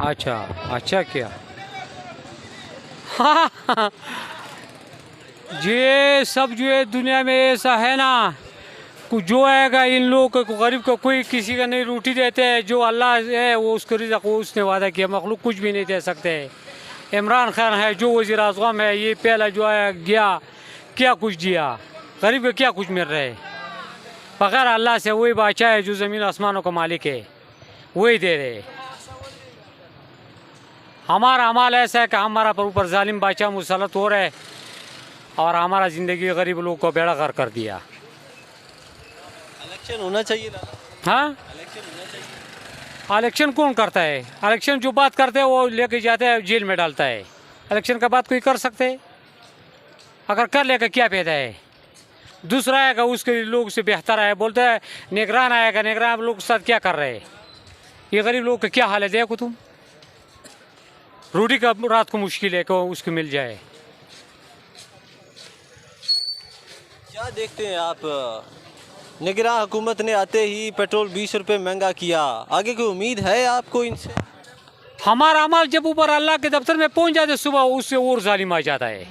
अच्छा, अच्छा क्या? हाँ, ये सब जो है दुनिया में ऐसा है ना, कुछ जो आएगा इन लोगों को, गरीब को कोई किसी का नहीं रोटी देते हैं। जो अल्लाह है वो उसको रिज़्क़ वो उसने वादा किया, मखलूक कुछ भी नहीं दे सकते। इमरान खान है जो वज़ीर आज़म है, ये पहला जो आया गया क्या कुछ दिया, गरीब को क्या कुछ मिल रहा है? बगैर अल्लाह से वही बादशाह है जो ज़मीन आसमानों का मालिक है, वही दे रहे। हमारा अमाल ऐसा है कि हमारा पर ऊपर जालिम बादशाह मुसलत हो रहे और हमारा ज़िंदगी गरीब लोगों को बेड़ा गर्क कर दिया। इलेक्शन होना चाहिए ना। हाँ, इलेक्शन कौन करता है? इलेक्शन जो बात करते हैं वो लेके जाते हैं जेल में डालता है। इलेक्शन का बात कोई कर सकते है? अगर कर लेगा क्या फायदा है? दूसरा आएगा उसके लोग से बेहतर है, बोलते हैं निगरान आएगा, निगरान लोग के साथ क्या कर रहे हैं? ये गरीब लोग का क्या हाल है देखो तुम। रोटी का रात को मुश्किल है कि उसको मिल जाए। क्या देखते हैं आप, निगरान हुकूमत ने आते ही पेट्रोल 20 रुपये महंगा किया, आगे कोई उम्मीद है आपको इनसे? हमारा अमल जब ऊपर अल्लाह के दफ्तर में पहुंच जाते सुबह, उससे और जालिम आ जाता है।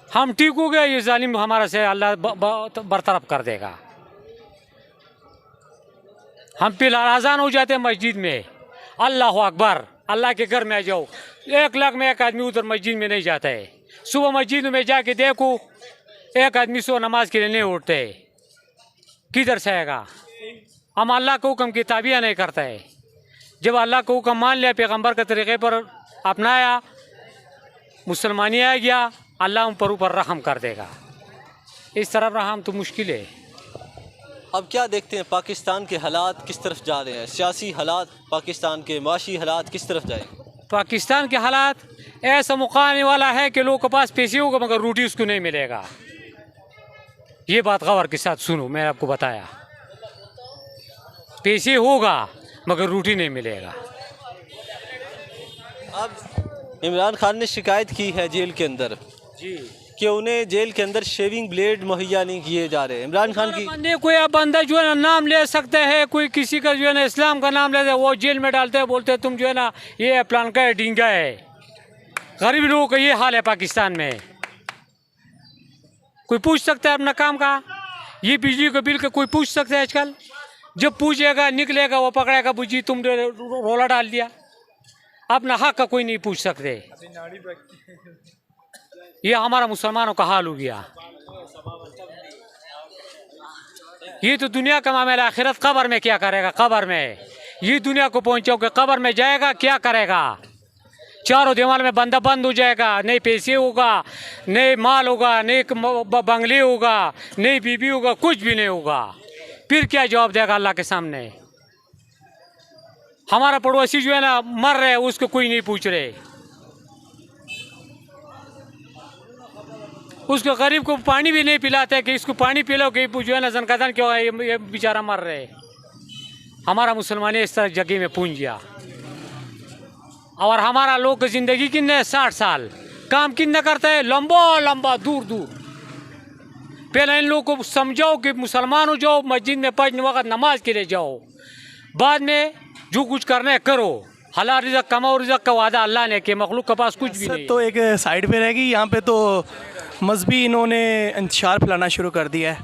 हम ठीक हो गए, ये जालिम हमारा से अल्लाह बरतरफ कर देगा। हम फिलहाल अजान हो जाते हैं मस्जिद में, अल्लाह अकबर, अल्लाह के घर में आ जाओ। 1 लाख में एक आदमी उधर मस्जिद में नहीं जाता है। सुबह मस्जिद में जाके देखो, एक आदमी सो नमाज के लिए नहीं उठते, किधर से आएगा? हम अल्लाह के हुक्म की ताबिया नहीं करता है। जब अल्लाह का हुक्म मान लिया, पैगंबर के तरीक़े पर अपनाया, मुसलमानी आ गया, अल्लाह उन पर ऊपर रहम कर देगा। इस तरफ रहम तो मुश्किल है। अब क्या देखते हैं पाकिस्तान के हालात किस तरफ जा रहे हैं, सियासी हालात, पाकिस्तान के माशी हालात किस तरफ जाएंगे? पाकिस्तान के हालात ऐसा मौका आने वाला है कि लोगों के पास पैसे होगा मगर रोटी उसको नहीं मिलेगा। ये बात गौर के साथ सुनो, मैं आपको बताया, पैसे होगा मगर रोटी नहीं मिलेगा। अब इमरान खान ने शिकायत की है जेल के अंदर जी कि उन्हें जेल के अंदर शेविंग ब्लेड मुहैया नहीं किए जा रहे। इमरान खान की बंदे कोई अब बंदा जो है ना नाम ले सकते हैं, कोई किसी का जो है ना इस्लाम का नाम लेते हैं, वो जेल में डालते हैं, बोलते हैं तुम जो है ना ये प्लान का है, डींगा है। गरीब लोगों का ये हाल है पाकिस्तान में। कोई पूछ सकता है अपना काम का? ये बिजली के बिल का कोई पूछ सकता है आजकल? जब पूछेगा निकलेगा वो पकड़ेगा, बुझी तुम रोला डाल दिया। अपना हक का कोई नहीं पूछ सकते। ये हमारा मुसलमानों का हाल हो गया। ये तो दुनिया का मामला, आखिरत कब्र में क्या करेगा? कब्र में ये दुनिया को पहुंचोगे, कब्र में जाएगा क्या करेगा? चारों दीवार में बंदा बंद हो जाएगा, नहीं पैसे होगा, नहीं माल होगा, नहीं बंगले होगा, नहीं बीबी होगा, कुछ भी नहीं होगा। फिर क्या जवाब देगा अल्लाह के सामने? हमारा पड़ोसी जो है ना मर रहे, उसको कोई नहीं पूछ रहे। उसको गरीब को पानी भी नहीं पिलाते कि इसको पानी पिलाओ कि जो है ना जनकदन क्यों है, ये बेचारा मर रहे। हमारा मुसलमान इस तरह जगह में पूंज गया। और हमारा लोग की ज़िंदगी कितने 60 साल, काम कितना करता है, लंबा लंबा दूर दूर। पहले इन लोगों को समझाओ कि मुसलमान हो जाओ, मस्जिद में 5 वक्त नमाज के लिए जाओ, बाद में जो कुछ करना है करो। हलाल रिज़्क़ कमाओ, रिज़्क़ का वादा अल्लाह ने कि मखलूक के पास कुछ भी नहीं। तो एक साइड पे रहेगी, यहाँ पे तो मजहबी इन्होंने इंतशार फैलाना शुरू कर दिया है,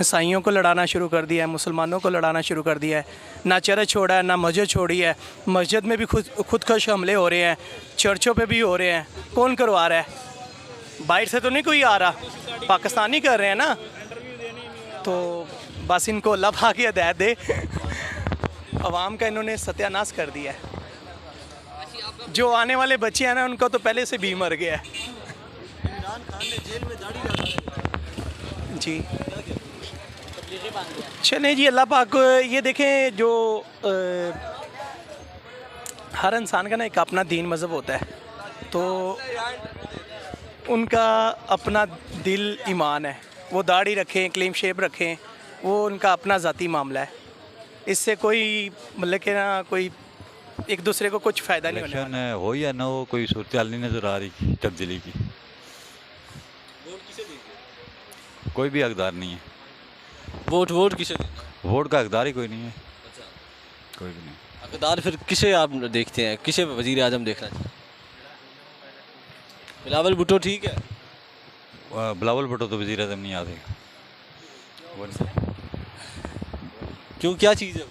ईसाइयों को लड़ाना शुरू कर दिया है, मुसलमानों को लड़ाना शुरू कर दिया है। ना चर्च छोड़ा है, ना मस्जिद छोड़ी है। मस्जिद में भी खुदकश हमले हो रहे हैं, चर्चों पे भी हो रहे हैं। कौन करवा रहा है? बाहर से तो नहीं कोई आ रहा, पाकिस्तानी कर रहे हैं ना। तो बस इनको अल्लाह पाक की हिदायत दे। अवाम का इन्होंने सत्यानाश कर दिया है। जो आने वाले बच्चे हैं ना, उनका तो पहले से भी मर गया है। इमरान खान ने जेल में दाढ़ी रखा जी चलें जी, अल्लाह पाक ये देखें, जो हर इंसान का ना एक अपना दीन मज़हब होता है, तो उनका अपना दिल ईमान है। वो दाढ़ी रखें, क्लीन शेप रखें, वो उनका अपना ज़ाती मामला है। इससे कोई मतलब कि ना कोई एक दूसरे को कुछ फ़ायदा नहीं होने वाला। हो या ना हो, कोई सूरत हाल नहीं नज़र आ रही तब्दीली की। कोई भी हकदार नहीं है। वोट किसे देंगे? वोट का हकदार ही कोई नहीं है। कोई भी नहीं। अकदार फिर किसे आप देखते हैं, किसे वजीर आजम देखना चाहिए? बिलावल भुट्टो ठीक है? बिलावल भुट्टो तो वज़ीर आज़म नहीं आते वो नहीं। क्यों, क्या चीज़ है वो?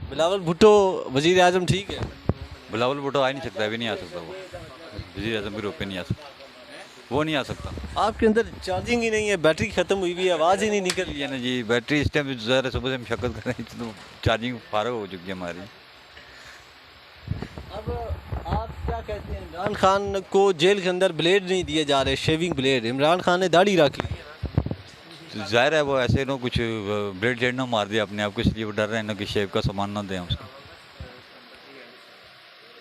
बिलावल भुट्टो वजीर आजम ठीक है? बिलावल भुट्टो आ ही नहीं सकता, अभी नहीं आ सकता वो वज़ीर आज़म के रूप में नहीं आ सकता, वो नहीं आ सकता। आपके अंदर चार्जिंग ही नहीं है, बैटरी ख़त्म हुई हुई है, आवाज़ ही नहीं निकल रही ये ना जी बैटरी इस टाइम ज़्यादा सुबह से मशक्क़त कर रही थी तो चार्जिंग फारग हो चुकी है हमारी। अब आप क्या कहते हैं, इमरान खान को जेल के अंदर ब्लेड नहीं दिए जा रहे, शेविंग ब्लेड, इमरान खान ने दाढ़ी रख ली है। तो जाहिर है वो ऐसे ना कुछ ब्लेड जेड ना मार दिया अपने आप को, इसलिए वो डर रहे हैं ना कि शेव का सामान ना दें उसको।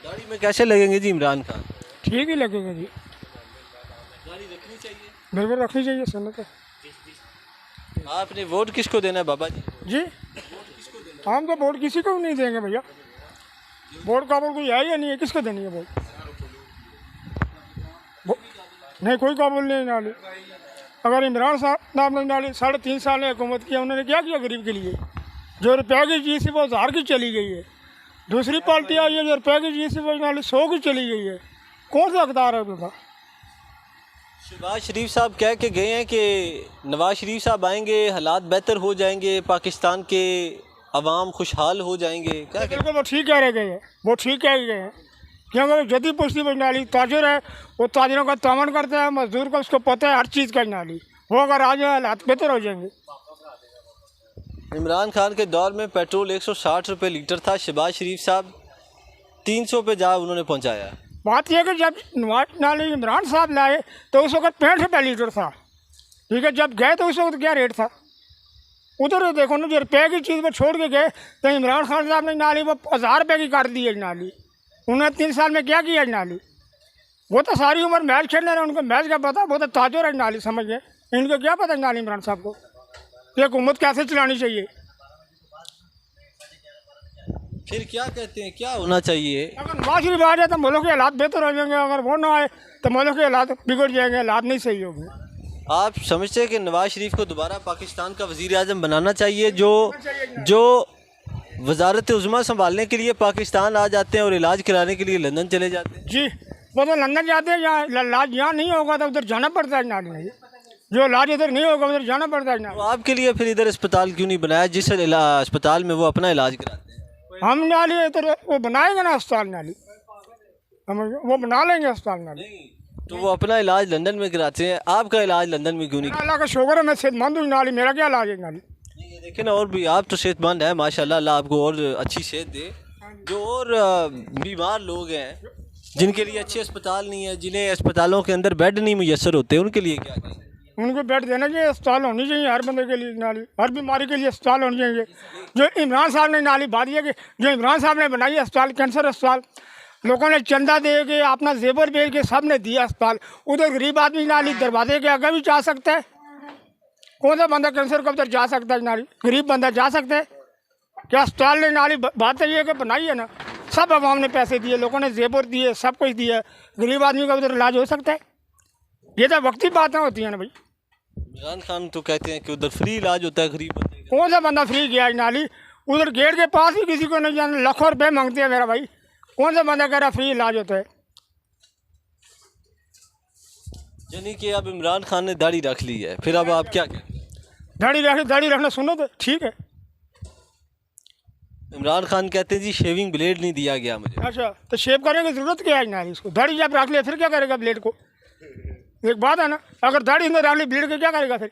दाढ़ी में कैसे लगेंगे जी इमरान खान? ठीक ही लगेगा जी, दाढ़ी रखनी चाहिए। बिल्कुल रखनी चाहिए सन्नत है आपने वोट किसको देना है बाबा जी? जी। हम तो वोट किसी को भी नहीं देंगे भैया, वोट काबुल कोई है या नहीं है, किसको देनी है वोट? नहीं, कोई काबुल नहीं डाली। अगर इमरान साहब ने डाली, 3.5 साल ने हुकूमत किया, उन्होंने क्या किया गरीब के लिए? जो रुपये की चीज़ थी वो 1000 की चली गई है। दूसरी पार्टी आई है जो रुपये की चीज़ थी वो डाली 100 की चली गई है। कौन सा हकदार है उनका? शहबाज शरीफ साहब कह के गए हैं कि नवाज शरीफ साहब आएंगे, हालात बेहतर हो जाएंगे, पाकिस्तान के अवाम खुशहाल हो जाएंगे। क्या कहते बिल्कुल वो ठीक कह रहे गए हैं, वो ठीक कह गए हैं, क्योंकि जदी पुश्ती बंगाली ताजर है, वो ताजरों का तामन करता है, मजदूर को उसको पता है हर चीज़ का नाली, वो अगर आ जाए हालात बेहतर हो जाएंगे। इमरान खान के दौर में पेट्रोल 160 रुपये लीटर था, शहबाज शरीफ साहब 300 पे जा उन्होंने पहुंचाया। बात यह कि जब नवाज नाली इमरान साहब लाए तो उस वक्त 65 रुपये लीटर था, ठीक है। जब गए तो उस वक्त क्या रेट था? उधर देखो ना, जो रुपये की चीज़ पर छोड़ के गए तो इमरान खान साहब ने नाली वो 1000 रुपये की कर दी है नाली। उन्होंने 3 साल में क्या किया नाली? वो तो सारी उम्र मैच खेलने रहे, उनको मैच का पता, वो तो ताजर है नाली, समझ गए। इनको क्या पता नाली इमरान साहब को ये हुकूमत कैसे चलानी चाहिए? फिर क्या कहते हैं, क्या होना चाहिए? अगर नवाज शरीफ आ जाए तो मुल्क के हालात बेहतर हो जाएंगे, अगर वो ना आए तो मुल्क के हालात बिगड़ जाएंगे, हालात नहीं सही होंगे। आप समझते हैं कि नवाज शरीफ को दोबारा पाकिस्तान का वज़ीर आज़म बनाना चाहिए, जो वजारत उज़्मा संभालने के लिए पाकिस्तान आ जाते हैं और इलाज कराने के लिए लंदन चले जाते हैं? जी, वो तो लंदन जाते हैं, यहाँ इलाज यहाँ नहीं होगा तो उधर जाना पड़ता है नाली नहीं, जो इलाज इधर नहीं होगा उधर जाना पड़ता है तो आपके लिए फिर इधर अस्पताल क्यों नहीं बनाया, जिस अस्पताल में वो अपना इलाज कराते हैं? हम नाली इधर वो बनाएंगे ना अस्पताल नाली, हम वो बना लेंगे अस्पताल नाली। तो वो अपना इलाज लंदन में कराते हैं, आपका इलाज लंदन में क्यों नहीं? अल्लाह का शुक्र है मैं सेहतमंद हूँ, नाली मेरा क्या इलाज है नाली? ये देखें ना, और भी आप तो सेहतमंद हैं माशाल्लाह, अल्लाह आपको और अच्छी सेहत दे। जो और बीमार लोग हैं जिनके लिए अच्छे अस्पताल नहीं है, जिन्हें अस्पतालों के अंदर बेड नहीं मुयसर होते, उनके लिए क्या करें? उनको बेड देना चाहिए, अस्पताल होनी चाहिए हर बंदे के लिए, नाली हर बीमारी के लिए अस्पताल होनी चाहिए। जो इमरान साहब ने नाली बात है कि जो इमरान साहब ने बनाई अस्पताल, कैंसर अस्पताल, लोगों ने चंदा दे के अपना जेवर बेच के सब ने दिया अस्पताल, उधर गरीब आदमी नाली दरवाजे के आगे भी जा सकता है। कौन सा बंदा कैंसर को उधर जा सकता है? नाली गरीब बंदा जा सकता है क्या? अस्पताल ने नाली बात है ये कि बनाई है ना, सब आवाम ने पैसे दिए, लोगों ने जेवर दिए, सब कुछ दिया, गरीब आदमी का उधर इलाज हो सकता है? ये तो वक्ती बातें होती हैं ना भाई। इमरान खान तो कहते हैं कि उधर फ्री इलाज होता है गरीब बंदे का। कौन सा बंदा फ्री गया है नाली? उधर गेट के पास ही किसी को नहीं जाना, लाखों रुपए मांगते हैं मेरा भाई। कौन सा बंदा कह रहा फ्री इलाज होता है? यानी कि अब इमरान खान ने दाढ़ी रख ली है, फिर अब आप क्या कहें? दाढ़ी रखना सुनो तो ठीक है। इमरान खान कहते हैं जी शेविंग ब्लेड नहीं दिया गया मुझे। अच्छा, तो शेव करने की जरूरत क्या है नाली? इसको दाढ़ी जब रख लिया फिर क्या करेगा ब्लेड को? एक बात है ना, अगर दाढ़ी अंदर रख ली ब्लेड को क्या करेगा फिर?